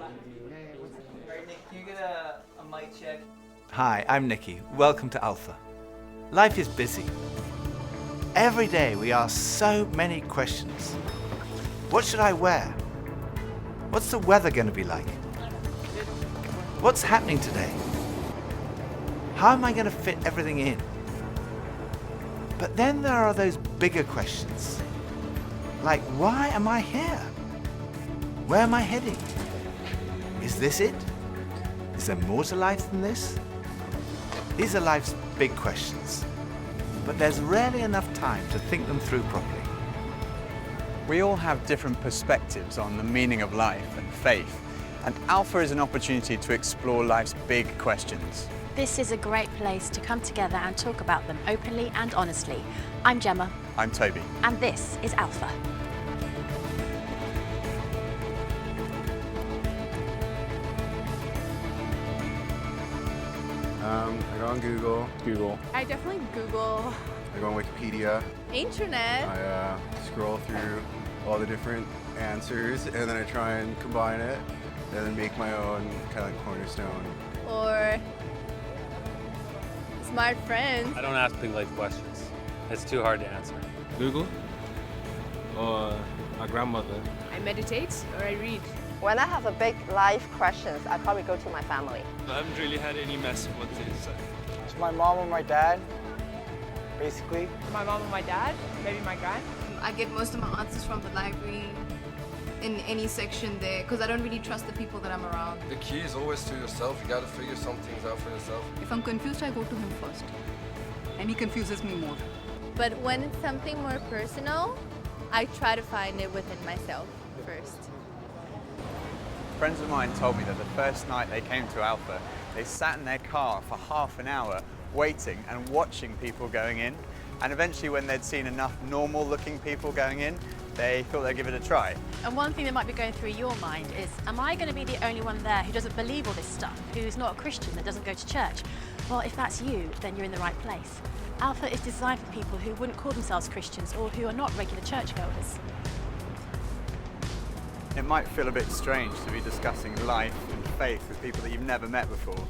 Alright, Nick, can you get a mic check? Hi, I'm Nicky. Welcome to Alpha. Life is busy. Every day we ask so many questions. What should I wear? What's the weather going to be like? What's happening today? How am I going to fit everything in? But then there are those bigger questions. Like, why am I here? Where am I heading? Is this it? Is there more to life than this? These are life's big questions, but there's rarely enough time to think them through properly. We all have different perspectives on the meaning of life and faith, and Alpha is an opportunity to explore life's big questions. This is a great place to come together and talk about them openly and honestly. I'm Gemma. I'm Toby. And this is Alpha. I go on Google. I definitely Google. I go on Wikipedia. Internet. I scroll through all the different answers and then I try and combine it and then make my own kind of like cornerstone. Or smart friends. I don't ask big life questions. It's too hard to answer. Google or my grandmother. I meditate or I read. When I have a big life questions, I probably go to my family. I haven't really had any mess with this. It's my mom or my dad, basically. My mom and my dad, maybe my grand. I get most of my answers from the library in any section there because I don't really trust the people that I'm around. The key is always to yourself. You got to figure some things out for yourself. If I'm confused, I go to him first. And he confuses me more. But when it's something more personal, I try to find it within myself first. Friends of mine told me that the first night they came to Alpha, they sat in their car for half an hour waiting and watching people going in. And eventually when they'd seen enough normal looking people going in, they thought they'd give it a try. And one thing that might be going through your mind is, am I going to be the only one there who doesn't believe all this stuff, who's not a Christian, that doesn't go to church? Well, if that's you, then you're in the right place. Alpha is designed for people who wouldn't call themselves Christians or who are not regular churchgoers. It might feel a bit strange to be discussing life and faith with people that you've never met before,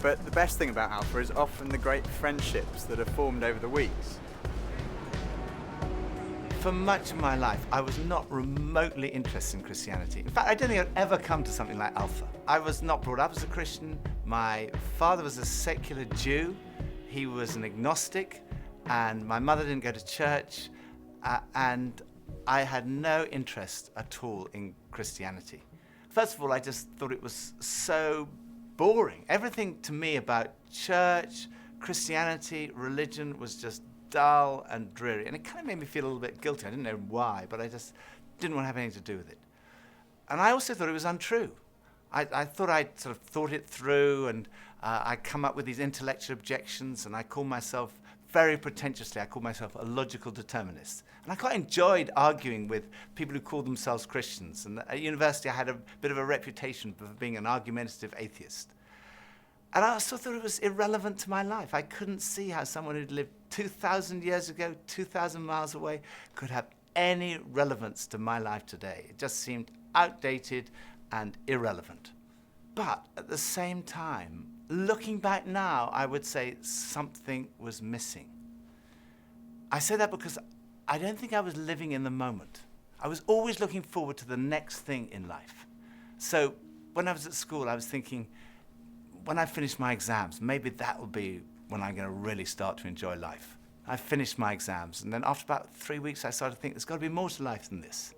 but the best thing about Alpha is often the great friendships that are formed over the weeks. For much of my life, I was not remotely interested in Christianity. In fact, I don't think I'd ever come to something like Alpha. I was not brought up as a Christian. My father was a secular Jew. He was an agnostic, and my mother didn't go to church, and I had no interest at all in Christianity. First of all, I just thought it was so boring. Everything to me about church, Christianity, religion was just dull and dreary. And it kind of made me feel a little bit guilty. I didn't know why, but I just didn't want to have anything to do with it. And I also thought it was untrue. I thought I'd sort of thought it through, and I'd come up with these intellectual objections, and I called myself, very pretentiously, I called myself a logical determinist. And I quite enjoyed arguing with people who called themselves Christians. And at university, I had a bit of a reputation for being an argumentative atheist. And I also thought it was irrelevant to my life. I couldn't see how someone who'd lived 2,000 years ago, 2,000 miles away, could have any relevance to my life today. It just seemed outdated and irrelevant. But at the same time, looking back now, I would say something was missing. I say that because I don't think I was living in the moment. I was always looking forward to the next thing in life. So when I was at school, I was thinking, when I finish my exams, maybe that will be when I'm going to really start to enjoy life. I finished my exams, and then after about 3 weeks, I started to think there's got to be more to life than this.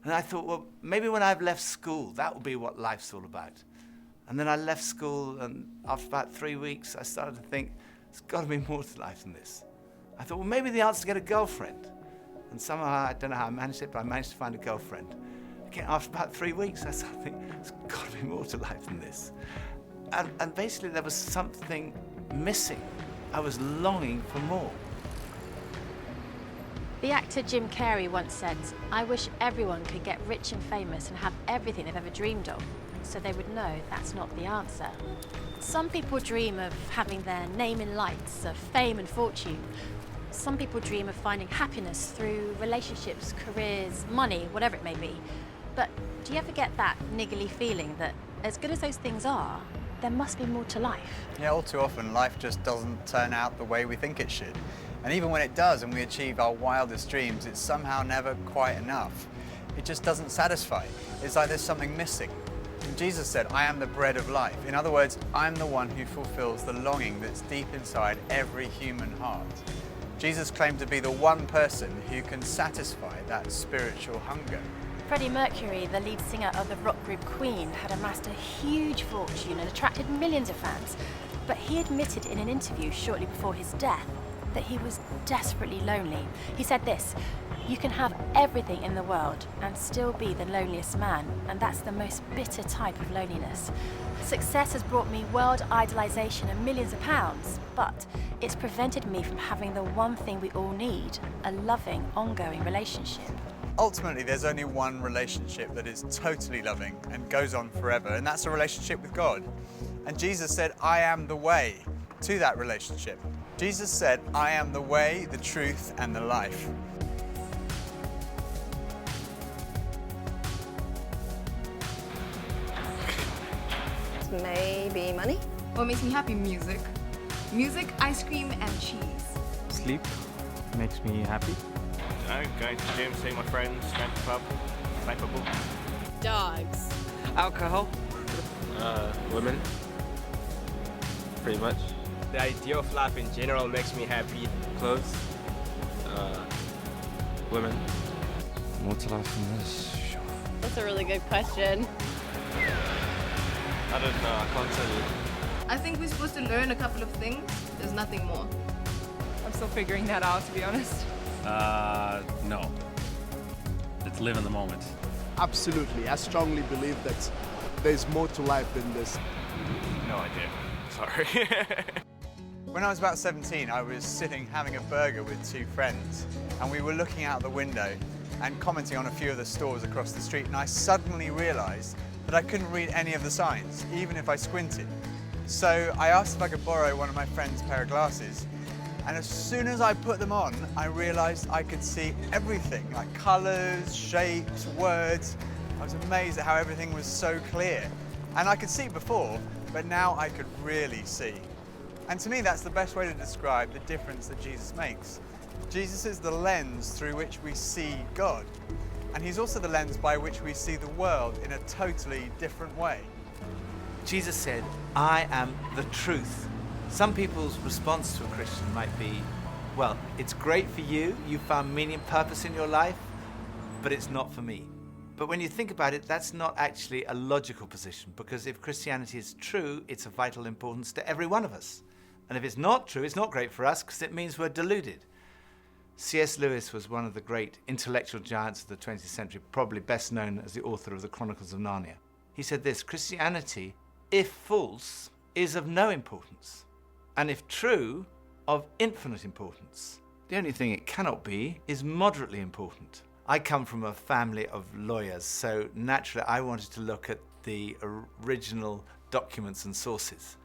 And I thought, well, maybe when I've left school, that will be what life's all about. And then I left school, and after about 3 weeks, I started to think, there's got to be more to life than this. I thought, well, maybe the answer is to get a girlfriend. And somehow, I don't know how I managed it, but I managed to find a girlfriend. Again, after about 3 weeks, I started to think, there's got to be more to life than this. And basically, there was something missing. I was longing for more. The actor Jim Carrey once said, "I wish everyone could get rich and famous and have everything they've ever dreamed of, so they would know that's not the answer." Some people dream of having their name in lights, of fame and fortune. Some people dream of finding happiness through relationships, careers, money, whatever it may be. But Do you ever get that niggly feeling that as good as those things are, there must be more to life? Yeah, all too often life just doesn't turn out the way we think it should. And even when it does and we achieve our wildest dreams, it's somehow never quite enough. It just doesn't satisfy. It's like there's something missing. And Jesus said, I am the bread of life. In other words, I'm the one who fulfills the longing that's deep inside every human heart. Jesus claimed to be the one person who can satisfy that spiritual hunger. Freddie Mercury, the lead singer of the rock group Queen, had amassed a huge fortune and attracted millions of fans. But he admitted in an interview shortly before his death that he was desperately lonely. He said this, "You can have everything in the world and still be the loneliest man, and that's the most bitter type of loneliness. Success has brought me world idolization and millions of pounds, but it's prevented me from having the one thing we all need, a loving, ongoing relationship." Ultimately, there's only one relationship that is totally loving and goes on forever, and that's a relationship with God. And Jesus said, I am the way to that relationship. Jesus said, I am the way, the truth, and the life. Maybe money? What makes me happy? Music. Music, ice cream, and cheese. Sleep makes me happy. Going to the gym, seeing my friends, going to the pub, play football. Dogs. Alcohol. Women. Pretty much. The idea of life in general makes me happy. Clothes. Women. What's life in this? That's a really good question. I don't know, I can't tell you. I think we're supposed to learn a couple of things. There's nothing more. I'm still figuring that out, to be honest. No. Let's live in the moment. Absolutely. I strongly believe that there's more to life than this. No idea. Sorry. When I was about 17, I was sitting having a burger with two friends, and we were looking out the window and commenting on a few of the stores across the street, and I suddenly realized that I couldn't read any of the signs, even if I squinted. So I asked if I could borrow one of my friend's pair of glasses, and as soon as I put them on, I realized I could see everything, like colors, shapes, words. I was amazed at how everything was so clear. And I could see before, but now I could really see. And to me, that's the best way to describe the difference that Jesus makes. Jesus is the lens through which we see God. And he's also the lens by which we see the world in a totally different way. Jesus said, I am the truth. Some people's response to a Christian might be, well, it's great for you, you found meaning and purpose in your life, but it's not for me. But when you think about it, that's not actually a logical position, because if Christianity is true, it's of vital importance to every one of us. And if it's not true, it's not great for us, because it means we're deluded. C.S. Lewis was one of the great intellectual giants of the 20th century, probably best known as the author of the Chronicles of Narnia. He said this, Christianity, if false, is of no importance, and if true, of infinite importance. The only thing it cannot be is moderately important. I come from a family of lawyers, so naturally I wanted to look at the original documents and sources.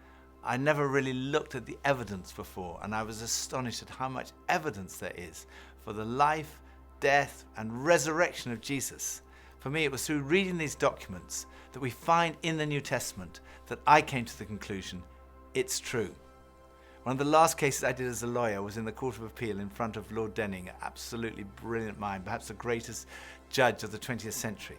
I never really looked at the evidence before, and I was astonished at how much evidence there is for the life, death, and resurrection of Jesus. For me, it was through reading these documents that we find in the New Testament that I came to the conclusion, it's true. One of the last cases I did as a lawyer was in the Court of Appeal in front of Lord Denning, an absolutely brilliant mind, perhaps the greatest judge of the 20th century.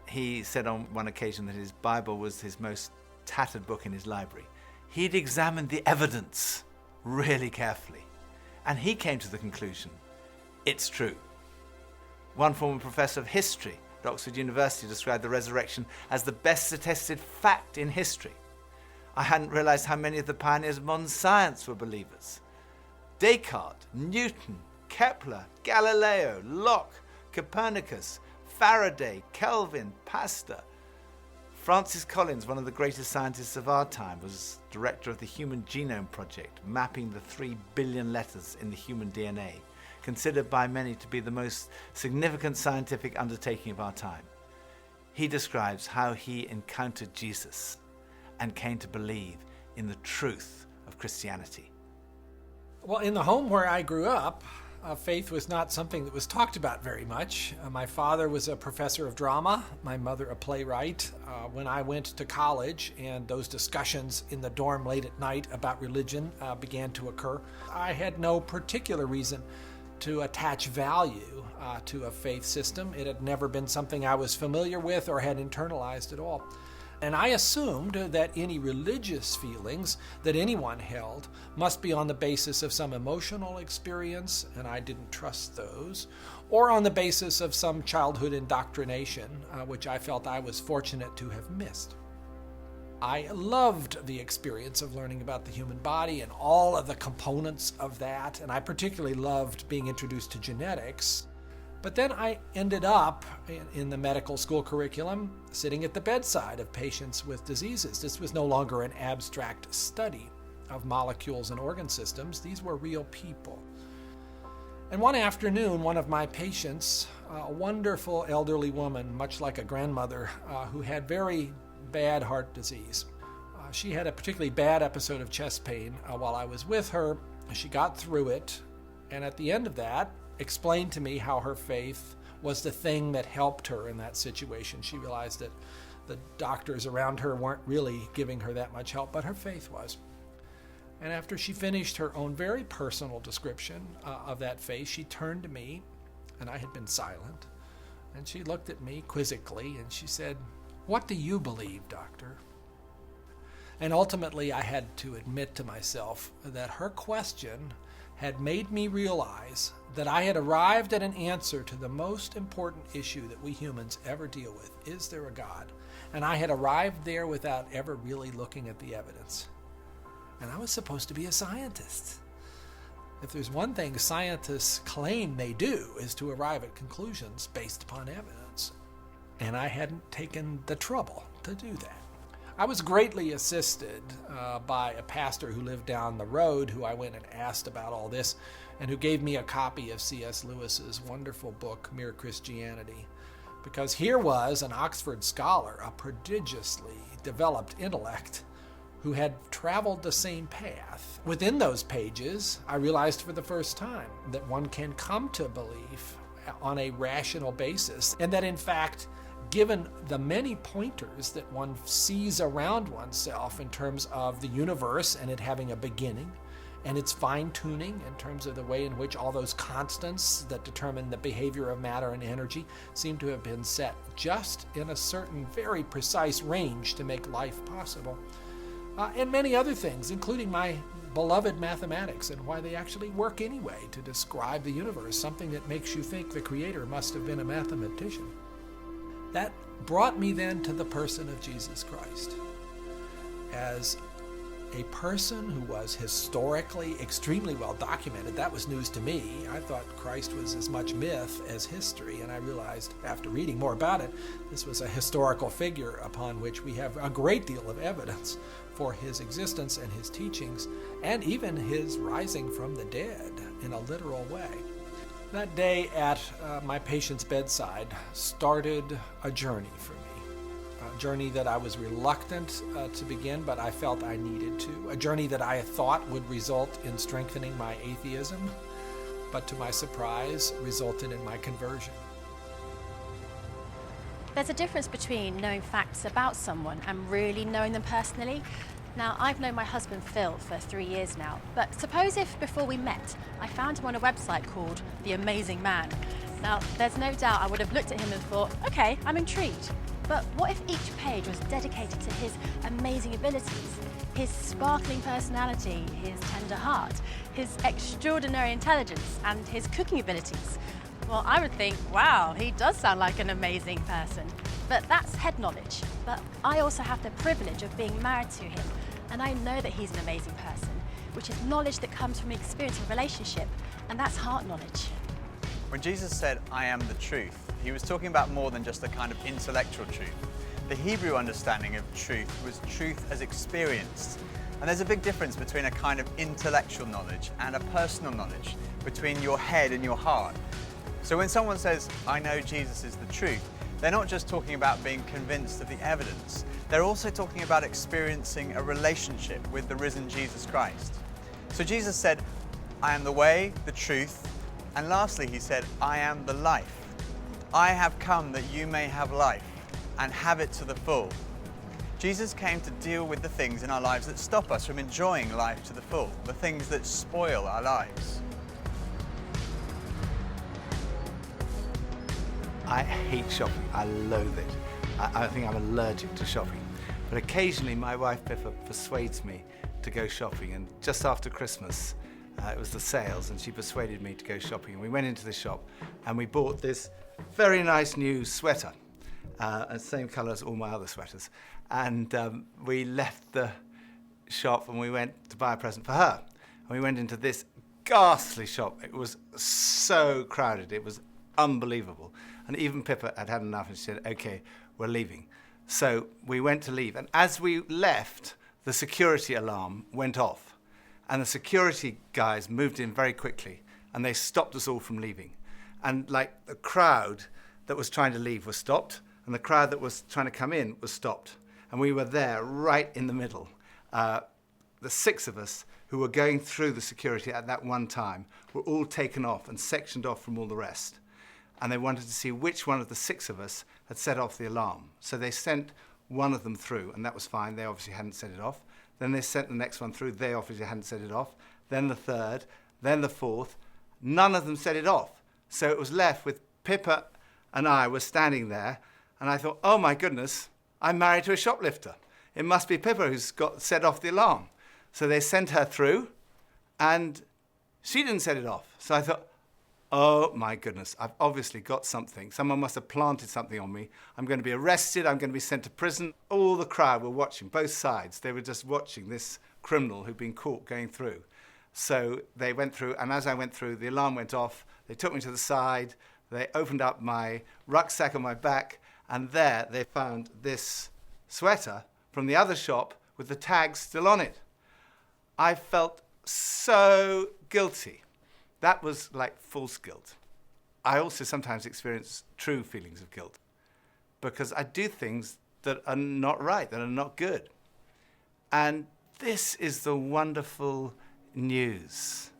He said on one occasion that his Bible was his most tattered book in his library. He'd examined the evidence really carefully, and he came to the conclusion, it's true. One former professor of history at Oxford University described the resurrection as the best attested fact in history. I hadn't realized how many of the pioneers of modern science were believers. Descartes, Newton, Kepler, Galileo, Locke, Copernicus, Faraday, Kelvin, Pasteur. Francis Collins, one of the greatest scientists of our time, was director of the Human Genome Project, mapping the 3 billion letters in the human DNA, considered by many to be the most significant scientific undertaking of our time. He describes how he encountered Jesus and came to believe in the truth of Christianity. Well, in the home where I grew up, faith was not something that was talked about very much. My father was a professor of drama, my mother a playwright. When I went to college and those discussions in the dorm late at night about religion began to occur, I had no particular reason to attach value to a faith system. It had never been something I was familiar with or had internalized at all. And I assumed that any religious feelings that anyone held must be on the basis of some emotional experience, and I didn't trust those, or on the basis of some childhood indoctrination, which I felt I was fortunate to have missed. I loved the experience of learning about the human body and all of the components of that, and I particularly loved being introduced to genetics. But then I ended up in the medical school curriculum sitting at the bedside of patients with diseases. This was no longer an abstract study of molecules and organ systems. These were real people. And one afternoon, one of my patients, a wonderful elderly woman, much like a grandmother, who had very bad heart disease. She had a particularly bad episode of chest pain while I was with her. She got through it, and at the end of that, explained to me how her faith was the thing that helped her in that situation. She realized that the doctors around her weren't really giving her that much help, but her faith was. And after she finished her own very personal description of that faith, she turned to me, and I had been silent, and she looked at me quizzically, and she said, "What do you believe, doctor?" And ultimately, I had to admit to myself that her question had made me realize that I had arrived at an answer to the most important issue that we humans ever deal with. Is there a God? And I had arrived there without ever really looking at the evidence. And I was supposed to be a scientist. If there's one thing scientists claim they do is to arrive at conclusions based upon evidence. And I hadn't taken the trouble to do that. I was greatly assisted by a pastor who lived down the road, who I went and asked about all this, and who gave me a copy of C.S. Lewis's wonderful book, Mere Christianity. Because here was an Oxford scholar, a prodigiously developed intellect, who had traveled the same path. Within those pages, I realized for the first time that one can come to belief on a rational basis, and that in fact, given the many pointers that one sees around oneself in terms of the universe and it having a beginning, and its fine-tuning in terms of the way in which all those constants that determine the behavior of matter and energy seem to have been set just in a certain very precise range to make life possible, and many other things, including my beloved mathematics and why they actually work anyway to describe the universe, something that makes you think the Creator must have been a mathematician. That brought me then to the person of Jesus Christ as a person who was historically extremely well documented. That was news to me. I thought Christ was as much myth as history, and I realized after reading more about it, this was a historical figure upon which we have a great deal of evidence for his existence and his teachings, and even his rising from the dead in a literal way. That day at my patient's bedside started a journey for me, a journey that I was reluctant to begin, but I felt I needed to, a journey that I thought would result in strengthening my atheism, but to my surprise, resulted in my conversion. There's a difference between knowing facts about someone and really knowing them personally. Now, I've known my husband Phil for 3 years now, but suppose if before we met, I found him on a website called The Amazing Man. Now, there's no doubt I would have looked at him and thought, okay, I'm intrigued. But what if each page was dedicated to his amazing abilities, his sparkling personality, his tender heart, his extraordinary intelligence, and his cooking abilities? Well, I would think, wow, he does sound like an amazing person. But that's head knowledge. But I also have the privilege of being married to him, and I know that he's an amazing person, which is knowledge that comes from experience of relationship, and that's heart knowledge. When Jesus said, "I am the truth," he was talking about more than just a kind of intellectual truth. The Hebrew understanding of truth was truth as experienced. And there's a big difference between a kind of intellectual knowledge and a personal knowledge, between your head and your heart. So when someone says, "I know Jesus is the truth," they're not just talking about being convinced of the evidence. They're also talking about experiencing a relationship with the risen Jesus Christ. So Jesus said, "I am the way, the truth, And lastly, he said, I am the life. I have come that you may have life and have it to the full. Jesus came to deal with the things in our lives that stop us from enjoying life to the full, the things that spoil our lives. I hate shopping. I loathe it. I think I'm allergic to shopping. But occasionally my wife Pippa persuades me to go shopping, and just after Christmas it was the sales and she persuaded me to go shopping, and we went into the shop and we bought this very nice new sweater, and same colour as all my other sweaters, and we left the shop and we went to buy a present for her, and we went into this ghastly shop. It was so crowded, it was unbelievable, and even Pippa had had enough and she said, okay, we're leaving. So we went to leave, and as we left, the security alarm went off, and the security guys moved in very quickly and they stopped us all from leaving. And like the crowd that was trying to leave was stopped, and the crowd that was trying to come in was stopped, and we were there right in the middle. The 6 of us who were going through the security at that one time were all taken off and sectioned off from all the rest, and they wanted to see which one of the 6 of us had set off the alarm. So they sent one of them through, and that was fine. They obviously hadn't set it off. Then they sent the next one through. They obviously hadn't set it off. Then the 3rd, then the 4th. None of them set it off. So it was left with Pippa and I were standing there, and I thought, oh my goodness, I'm married to a shoplifter. It must be Pippa who's got set off the alarm. So they sent her through, and she didn't set it off. So I thought, oh my goodness, I've obviously got something. Someone must have planted something on me. I'm going to be arrested. I'm going to be sent to prison. All the crowd were watching, both sides. They were just watching this criminal who'd been caught going through. So they went through, and as I went through, the alarm went off. They took me to the side. They opened up my rucksack on my back, and there they found this sweater from the other shop with the tag still on it. I felt so guilty. That was like false guilt. I also sometimes experience true feelings of guilt because I do things that are not right, that are not good. And this is the wonderful news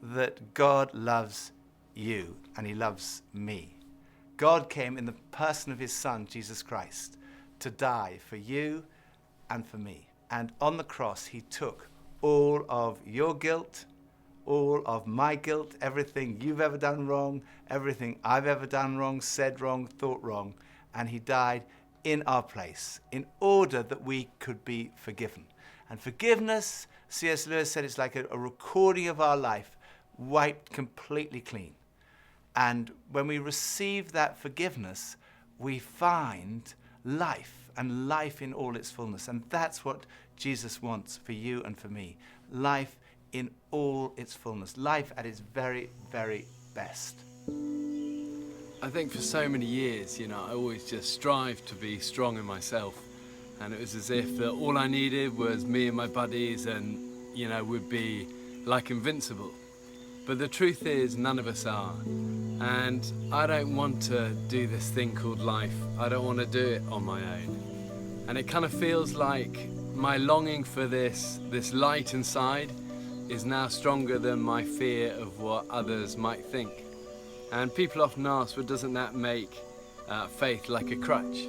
that God loves you and he loves me. God came in the person of his Son, Jesus Christ, to die for you and for me. And on the cross, he took all of your guilt, all of my guilt, everything you've ever done wrong, everything I've ever done wrong, said wrong, thought wrong, and he died in our place in order that we could be forgiven. And forgiveness, C.S. Lewis said, it's like a recording of our life wiped completely clean. And when we receive that forgiveness, we find life, and life in all its fullness. And that's what Jesus wants for you and for me. Life in all its fullness. Life at its very, very best. I think for so many years, I always just strived to be strong in myself. And it was as if that all I needed was me and my buddies and, we'd be like invincible. But the truth is, none of us are. And I don't want to do this thing called life. I don't want to do it on my own. And it kind of feels like my longing for this light inside is now stronger than my fear of what others might think. And people often ask, well, doesn't that make faith like a crutch?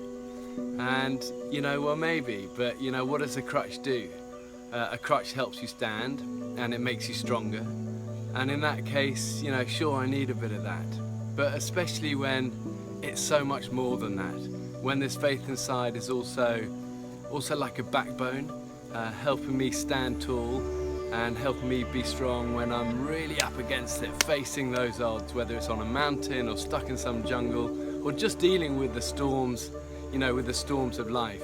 And, well, maybe, but, what does a crutch do? A crutch helps you stand, and it makes you stronger. And in that case, sure, I need a bit of that. But especially when it's so much more than that. When this faith inside is also like a backbone, helping me stand tall, and help me be strong when I'm really up against it, facing those odds, whether it's on a mountain or stuck in some jungle, or just dealing with the storms, with the storms of life.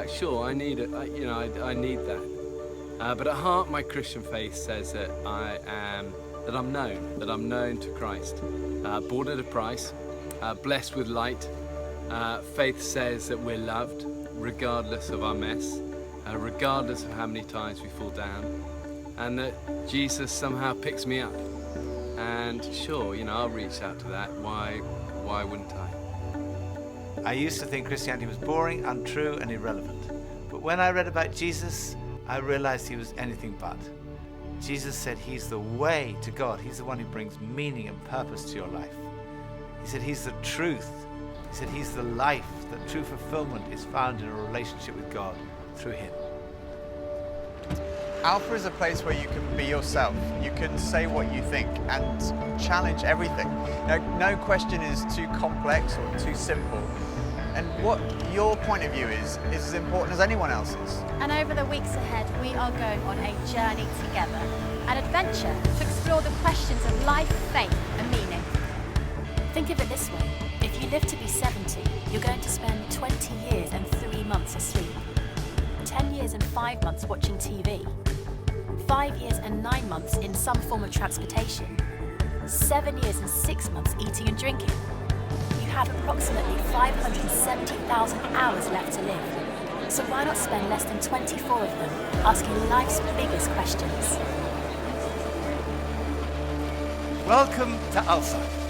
Sure, I need it, I need that. But at heart, my Christian faith says that I'm known to Christ, bought at a price, blessed with light. Faith says that we're loved, regardless of our mess, regardless of how many times we fall down. And that Jesus somehow picks me up. And sure, I'll reach out to that. Why wouldn't I? I used to think Christianity was boring, untrue, and irrelevant. But when I read about Jesus, I realized he was anything but. Jesus said he's the way to God. He's the one who brings meaning and purpose to your life. He said he's the truth. He said he's the life. That true fulfillment is found in a relationship with God through him. Alpha is a place where you can be yourself. You can say what you think and challenge everything. No question is too complex or too simple. And what your point of view is as important as anyone else's. And over the weeks ahead, we are going on a journey together, an adventure to explore the questions of life, faith, and meaning. Think of it this way. If you live to be 70, you're going to spend 20 years and 3 months asleep, 10 years and 5 months watching TV, 5 years and 9 months in some form of transportation, 7 years and 6 months eating and drinking. You have approximately 570,000 hours left to live. So why not spend less than 24 of them asking life's biggest questions? Welcome to Alpha.